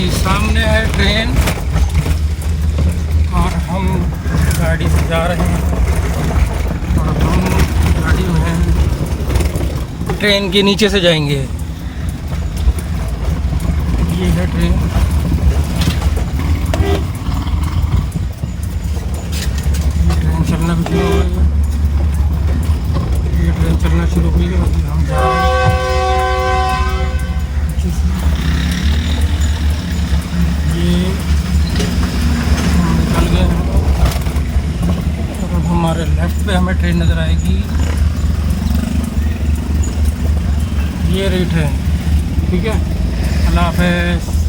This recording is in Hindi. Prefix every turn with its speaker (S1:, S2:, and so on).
S1: जी सामने है ट्रेन और हम गाड़ी से जा रहे हैं और हम गाड़ी में ट्रेन के नीचे से जाएंगे। ये है ट्रेन। ये ट्रेन चलना भी शुरू हो गई है। ये ट्रेन चलना शुरू हुई है। अभी हम जा रहे हैं। ये हम निकल गए हैं और अब हमारे लेफ्ट पे हमें ट्रेन नज़र आएगी। ये रही ट्रेन। ठीक है, अल्लाह हाफ़िज़।